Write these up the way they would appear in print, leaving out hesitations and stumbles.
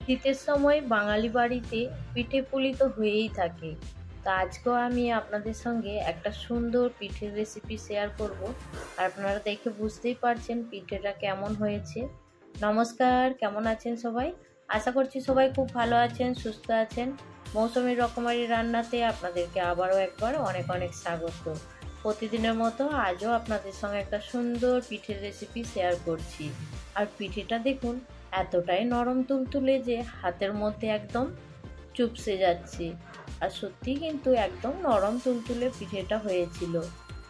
শীতের সময় বাঙালি বাড়িতে পিঠে পুলি তো হয়েই থাকে। তা আজকেও আমি আপনাদের সঙ্গে একটা সুন্দর পিঠের রেসিপি শেয়ার করব। আর আপনারা দেখে বুঝতেই পারছেন পিঠেটা কেমন হয়েছে। নমস্কার, কেমন আছেন সবাই? আশা করছি সবাই খুব ভালো আছেন, সুস্থ আছেন। মৌসুমী রকমারি রান্নাতে আপনাদেরকে আবারও একবার অনেক অনেক স্বাগত। প্রতিদিনের মতো আজও আপনাদের সঙ্গে একটা সুন্দর পিঠের রেসিপি শেয়ার করছি। আর পিঠেটা দেখুন, এতটাই নরম তুলতুলে যে হাতের মধ্যে একদম চুপসে যাচ্ছে। আর সত্যি কিন্তু একদম নরম তুলতুলে পিঠেটা হয়েছিল।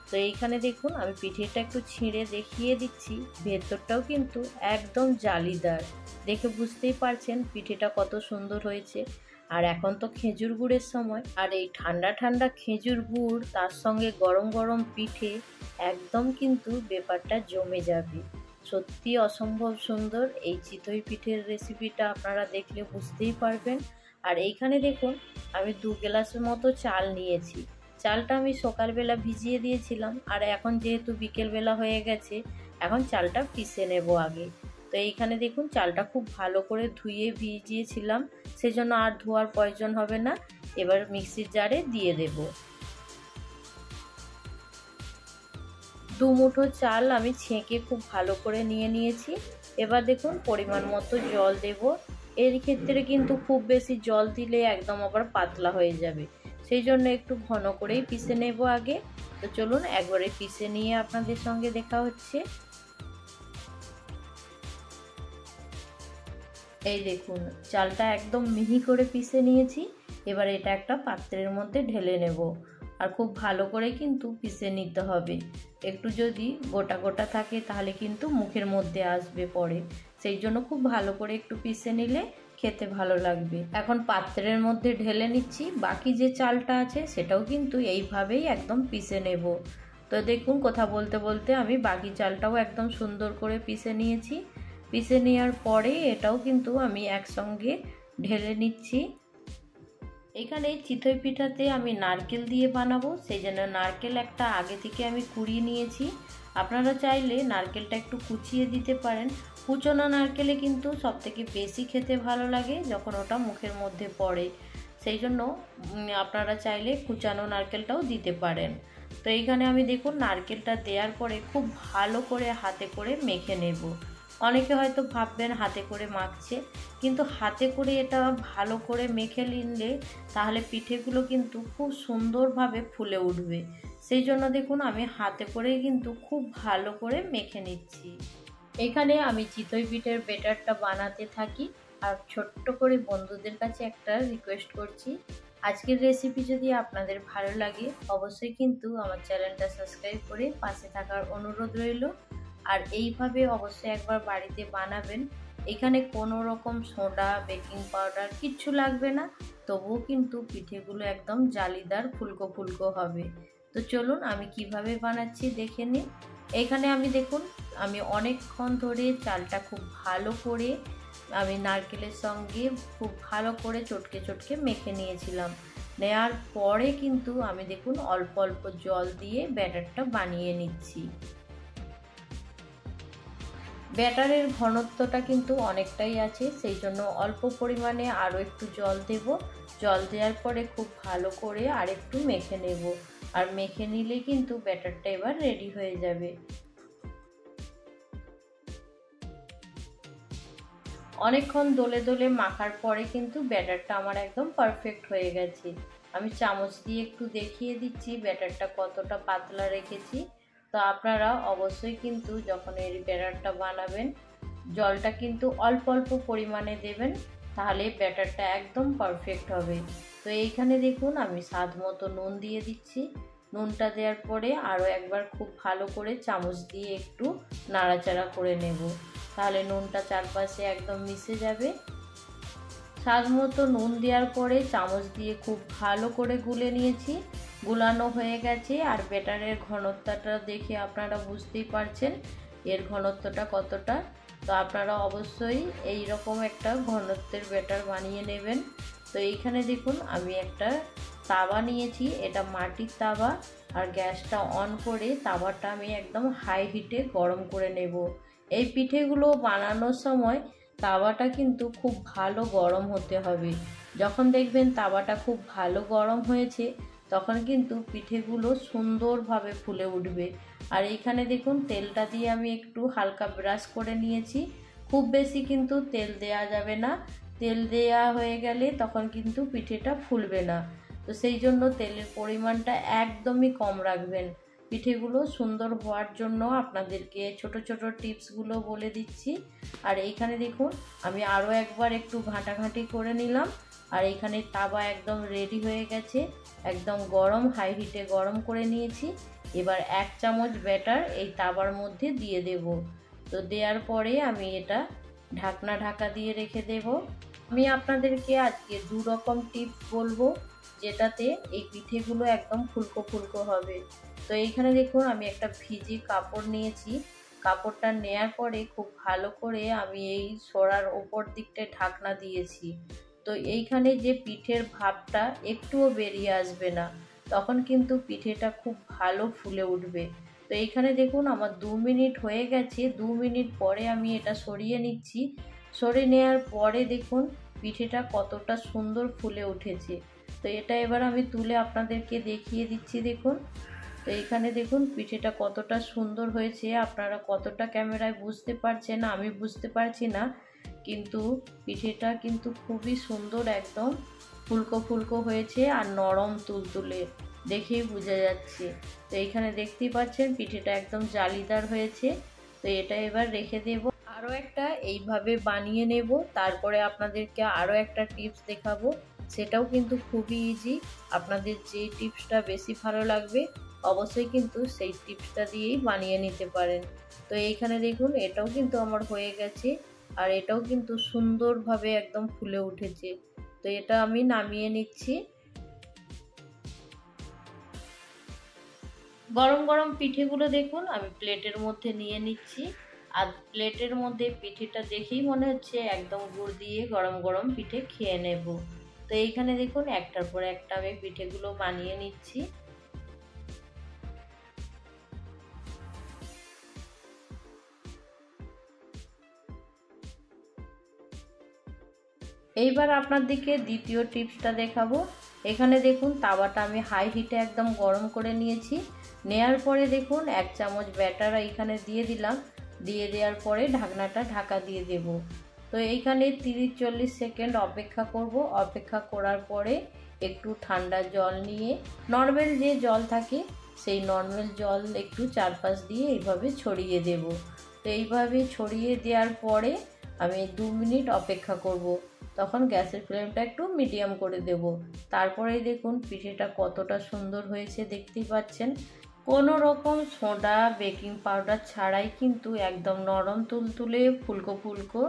তো এইখানে দেখুন আমি পিঠেটা একটু ছিঁড়ে দেখিয়ে দিচ্ছি, ভেতরটাও কিন্তু একদম জালিদার। দেখে বুঝতেই পারছেন পিঠেটা কত সুন্দর হয়েছে। আর এখন তো খেজুর গুড়ের সময়, আর এই ঠান্ডা ঠান্ডা খেজুর গুড় তার সঙ্গে গরম গরম পিঠে, একদম কিন্তু ব্যাপারটা জমে যাবে। সত্যি অসম্ভব সুন্দর এই চিতই পিঠের রেসিপিটা আপনারা দেখলে বুঝতেই পারবেন। আর এইখানে দেখুন আমি 2 গ্লাসের মতো চাল নিয়েছি। চালটা আমি সকালবেলা ভিজিয়ে দিয়েছিলাম, আর এখন যেহেতু বিকেলবেলা হয়ে গেছে, এখন চালটা পিষে নেব আগে। তো এইখানে দেখুন চালটা খুব ভালো করে ধুয়ে ভিজিয়েছিলাম, সেজন্য আর ধোয়ার প্রয়োজন হবে না। এবার মিক্সির জারে দিয়ে দেব। 2 মুঠো চাল আমি ছেঁকে খুব ভালো করে নিয়ে নিয়েছি। এবার দেখুন পরিমাণ মতো জল দেব। এর ক্ষেত্রে কিন্তু খুব বেশি জল দিলে একদম আবার পাতলা হয়ে যাবে, সেই জন্য একটু ঘন করেই পিষে নেব আগে। তো চলুন একবারে পিষে নিয়ে আপনাদের সঙ্গে দেখা হচ্ছে। এই দেখুন চালটা একদম মিহি করে পিষে নিয়েছি। এবার এটা একটা পাত্রের মধ্যে ঢেলে নেব। আর খুব ভালো করে কিন্তু পিষে নিতে হবে। একটু যদি গোটা গোটা থাকে তাহলে কিন্তু মুখের মধ্যে আসবে পরে, সেই জন্য খুব ভালো করে একটু পিষে নিলে খেতে ভালো লাগবে। এখন পাত্রের মধ্যে ঢেলে নিচ্ছি। বাকি যে চালটা আছে সেটাও কিন্তু এইভাবেই একদম পিষে নেব। তো দেখুন কথা বলতে বলতে আমি বাকি চালটাও একদম সুন্দর করে পিষে নিয়েছি। পিষে নেওয়ার পরে এটাও কিন্তু আমি একসঙ্গে ঢেলে নিচ্ছি। এখানে চিতই পিঠাতে আমি নারকেল দিয়ে বানাবো, সেই জন্য নারকেল একটা আগে থেকে আমি কুড়িয়ে নিয়েছি। আপনারা চাইলে নারকেলটা একটু কুচিয়ে দিতে পারেন। কুচনো নারকেলে কিন্তু সবথেকে বেশি খেতে ভালো লাগে যখন ওটা মুখের মধ্যে পড়ে, সেই জন্য আপনারা চাইলে কুচানো নারকেলটাও দিতে পারেন। তো এইখানে আমি দেখুন নারকেলটা দেওয়ার পরে খুব ভালো করে হাতে করে মেখে নেব। অনেকে হয়তো ভাববেন হাতে করে মাখছে, কিন্তু হাতে করে এটা ভালো করে মেখে নিলে তাহলে পিঠেগুলো কিন্তু খুব সুন্দরভাবে ফুলে উঠবে। সেই জন্য দেখুন আমি হাতে করে কিন্তু খুব ভালো করে মেখে নিচ্ছি। এখানে আমি চিতই পিঠের ব্যাটারটা বানাতে থাকি। আর ছোট্ট করে বন্ধুদের কাছে একটা রিকোয়েস্ট করছি, আজকের রেসিপি যদি আপনাদের ভালো লাগে অবশ্যই কিন্তু আমার চ্যানেলটা সাবস্ক্রাইব করে পাশে থাকার অনুরোধ রইল। আর এইভাবে অবশ্যই একবার বাড়িতে বানাবেন। এখানে কোনো রকম সোডা বেকিং পাউডার কিচ্ছু লাগবে না, তবুও কিন্তু পিঠেগুলো একদম জালিদার ফুলকো ফুলকো হবে। তো চলুন আমি কিভাবে বানাচ্ছি দেখে নিন। এখানে আমি দেখুন আমি অনেকক্ষণ ধরে চালটা খুব ভালো করে আমি নারকেলের সঙ্গে খুব ভালো করে চটকে চটকে মেখে নিয়েছিলাম। নেয়ার পরে কিন্তু আমি দেখুন অল্প অল্প জল দিয়ে ব্যাটারটা বানিয়ে নিচ্ছি। ব্যাটারের ঘনত্বটা কিন্তু অনেকটাই আছে, সেই জন্য অল্প পরিমাণে আরও একটু জল দেব। জল দেওয়ার পরে খুব ভালো করে আর একটু মেখে নেব। আর মেখে নিলে কিন্তু ব্যাটারটা এবার রেডি হয়ে যাবে। অনেকক্ষণ দোলে দোলে মাখার পরে কিন্তু ব্যাটারটা আমার একদম পারফেক্ট হয়ে গেছে। আমি চামচ দিয়ে একটু দেখিয়ে দিচ্ছি ব্যাটারটা কতটা পাতলা রেখেছি। তো আপনারা অবশ্যই কিন্তু যখন এই ব্যাটারটা বানাবেন জলটা কিন্তু অল্প অল্প পরিমাণে দেবেন, তাহলে ব্যাটারটা একদম পারফেক্ট হবে। তো এইখানে দেখুন আমি স্বাদ মতো নুন দিয়ে দিচ্ছি। নুনটা দেওয়ার পরে আরও একবার খুব ভালো করে চামচ দিয়ে একটু নাড়াচাড়া করে নেব, তাহলে নুনটা চারপাশে একদম মিশে যাবে। স্বাদ মতো নুন দেওয়ার পরে চামচ দিয়ে খুব ভালো করে গুলে নিয়েছি। গুলানো হয়ে গেছে। আর ব্যাটারের ঘনত্বটা দেখে আপনারা বুঝতেই পারছেন এর ঘনত্বটা কতটা। তো আপনারা অবশ্যই এই রকম একটা ঘনত্বের ব্যাটার বানিয়ে নেবেন। তো এইখানে দেখুন আমি একটা তাওয়া নিয়েছি, এটা মাটির তাওয়া। আর গ্যাসটা অন করে তাওয়াটা আমি একদম হাই হিটে গরম করে নেব। এই পিঠেগুলো বানানোর সময় তাওয়াটা কিন্তু খুব ভালো গরম হতে হবে। যখন দেখবেন তাওয়াটা খুব ভালো গরম হয়েছে তখন কিন্তু পিঠেগুলো সুন্দরভাবে ফুলে উঠবে। আর এইখানে দেখুন তেলটা দিয়ে আমি একটু হালকা ব্রাশ করে নিয়েছি। খুব বেশি কিন্তু তেল দেয়া যাবে না, তেল দেয়া হয়ে গেলে তখন কিন্তু পিঠেটা ফুলবে না। তো সেই জন্য তেলের পরিমাণটা একদমই কম রাখবেন। পিঠেগুলো সুন্দর হওয়ার জন্য আপনাদেরকে ছোট ছোট টিপসগুলো বলে দিচ্ছি। আর এইখানে দেখুন আমি আরও একবার একটু ঘাঁটাঘাঁটি করে নিলাম। আর এইখানে তাওয়া একদম রেডি হয়ে গেছে, একদম গরম, হাই হিটে গরম করে নিয়েছি। এবার 1 চামচ ব্যাটার এই তাওয়ার মধ্যে দিয়ে দেব। তো দেওয়ার পরে আমি এটা ঢাকা দিয়ে রেখে দেব। আমি আপনাদেরকে আজকে 2 রকম টিপস বলবো যেটাতে এই পিঠেগুলো একদম ফুলকো ফুলকো হবে। তো এইখানে দেখুন আমি একটা ভিজে কাপড় নিয়েছি। কাপড়টা নেয়ার পরে খুব ভালো করে আমি এই সরার ওপর দিকটায় ঢাকনা দিয়েছি। তো এইখানে যে পিঠের ভাবটা একটুও বেরিয়ে আসবে না, তখন কিন্তু পিঠেটা খুব ভালো ফুলে উঠবে। তো এইখানে দেখুন আমার 2 মিনিট হয়ে গেছে। 2 মিনিট পরে আমি এটা সরিয়ে নিচ্ছি। সরিয়ে নেওয়ার পরে দেখুন পিঠেটা কতটা সুন্দর ফুলে উঠেছে। তো এটা এবার আমি তুলে আপনাদেরকে দেখিয়ে দিচ্ছি। দেখুন, তো এইখানে দেখুন পিঠেটা কতটা সুন্দর হয়েছে। আপনারা কতটা ক্যামেরায় বুঝতে পারছেন আমি বুঝতে পারছি না, কিন্তু পিঠেটা কিন্তু খুবই সুন্দর, একদম ফুলকো ফুলকো হয়েছে আর নরম তুলতুলে, দেখেই বোঝা যাচ্ছে। তো এইখানে দেখতেই পাচ্ছেন পিঠেটা একদম জালিদার হয়েছে। তো এটা এবার রেখে দেব। আরও একটা এইভাবে বানিয়ে নেব। তারপরে আপনাদেরকে আরও একটা টিপস দেখাবো, সেটাও কিন্তু খুবই ইজি। আপনাদের যে টিপসটা বেশি ভালো লাগবে অবশ্যই কিন্তু সেই টিপসটা দিয়েই বানিয়ে নিতে পারেন। তো এইখানে দেখুন এটাও কিন্তু আমার হয়ে গেছে আর এটাও কিন্তু সুন্দরভাবে একদম ফুলে উঠেছে। তো এটা আমি নামিয়ে নিচ্ছি। গরম গরম পিঠেগুলো দেখুন আমি প্লেটের মধ্যে নিয়ে নিচ্ছি। আর প্লেটের মধ্যে পিঠেটা দেখেই মনে হচ্ছে একদম গুড় দিয়ে গরম গরম পিঠে খেয়ে নেব। তো এইখানে দেখুন একটার পর একটা আমি পিঠেগুলো বানিয়ে নিচ্ছি। এইবার আপনাদেরকে দ্বিতীয় টিপসটা দেখাবো। এখানে দেখুন তাওয়াটা আমি হাই হিটে একদম গরম করে নিয়েছি। নেয়ার পরে দেখুন 1 চামচ ব্যাটার এইখানে দিয়ে দিলাম। দিয়ে দেওয়ার পরে ঢাকনাটা ঢাকা দিয়ে দেব। তো এইখানে 30-40 সেকেন্ড অপেক্ষা করব। অপেক্ষা করার পরে একটু ঠান্ডা জল নিয়ে, নর্মাল যে জল থাকে সেই নর্মাল জল একটু চারপাশ দিয়ে এইভাবে ছড়িয়ে দেব। তো এইভাবে ছড়িয়ে দেওয়ার পরে আমি 2 মিনিট অপেক্ষা করব। তখন গ্যাসের ফ্লেমটা একটু মিডিয়াম করে দেব। তারপরেই দেখুন পিঠেটা কতটা সুন্দর হয়েছে দেখতেই পাচ্ছেন। কোনো রকম সোডা বেকিং পাউডার ছাড়াই কিন্তু একদম নরম তুলতুলে ফুলকো ফুলকো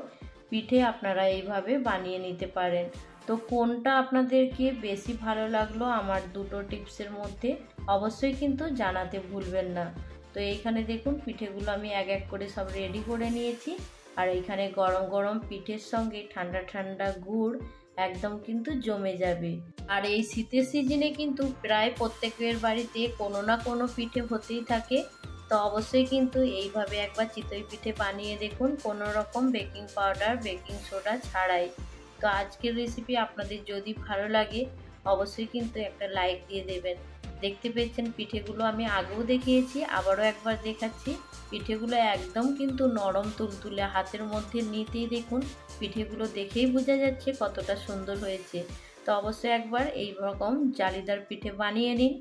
পিঠে আপনারা এইভাবে বানিয়ে নিতে পারেন। তো কোনটা আপনাদেরকে বেশি ভালো লাগলো আমার দুটো টিপসের মধ্যে অবশ্যই কিন্তু জানাতে ভুলবেন না। তো এইখানে দেখুন পিঠেগুলো আমি এক এক করে সব রেডি করে নিয়েছি। আর এইখানে গরম গরম পিঠের সঙ্গে ঠান্ডা ঠান্ডা গুড় একদম কিন্তু জমে যাবে। আর এই শীতের সিজনে কিন্তু প্রায় প্রত্যেকের বাড়িতে কোনো না কোনো পিঠে হতেই থাকে। তো অবশ্যই কিন্তু এইভাবে একবার চিতই পিঠে বানিয়ে দেখুন, কোনো রকম বেকিং পাউডার বেকিং সোডা ছাড়াই। তো আজকের রেসিপি আপনাদের যদি ভালো লাগে অবশ্যই কিন্তু একটা লাইক দিয়ে দেবেন। দেখতে পেয়েছেন পিঠেগুলো আমি আগেও দেখিয়েছি, আবারও একবার দেখাচ্ছি। পিঠেগুলো একদম কিন্তু নরম তুলতুলে, হাতের মধ্যে নিতেই দেখুন পিঠেগুলো দেখেই বোঝা যাচ্ছে কতটা সুন্দর হয়েছে। তো অবশ্যই একবার এই রকম জালিদার পিঠে বানিয়ে নিন।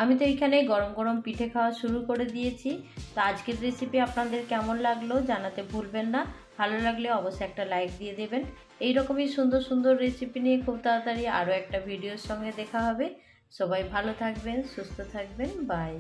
আমি তো এখানে গরম গরম পিঠে খাওয়া শুরু করে দিয়েছি। তো আজকের রেসিপি আপনাদের কেমন লাগলো জানাতে ভুলবেন না। ভালো লাগলে অবশ্যই একটা লাইক দিয়ে দেবেন। এই রকমই সুন্দর সুন্দর রেসিপি নিয়ে খুব তাড়াতাড়ি আরও একটা ভিডিওর সঙ্গে দেখা হবে। সবাই ভালো থাকবেন, সুস্থ থাকবেন, বাই।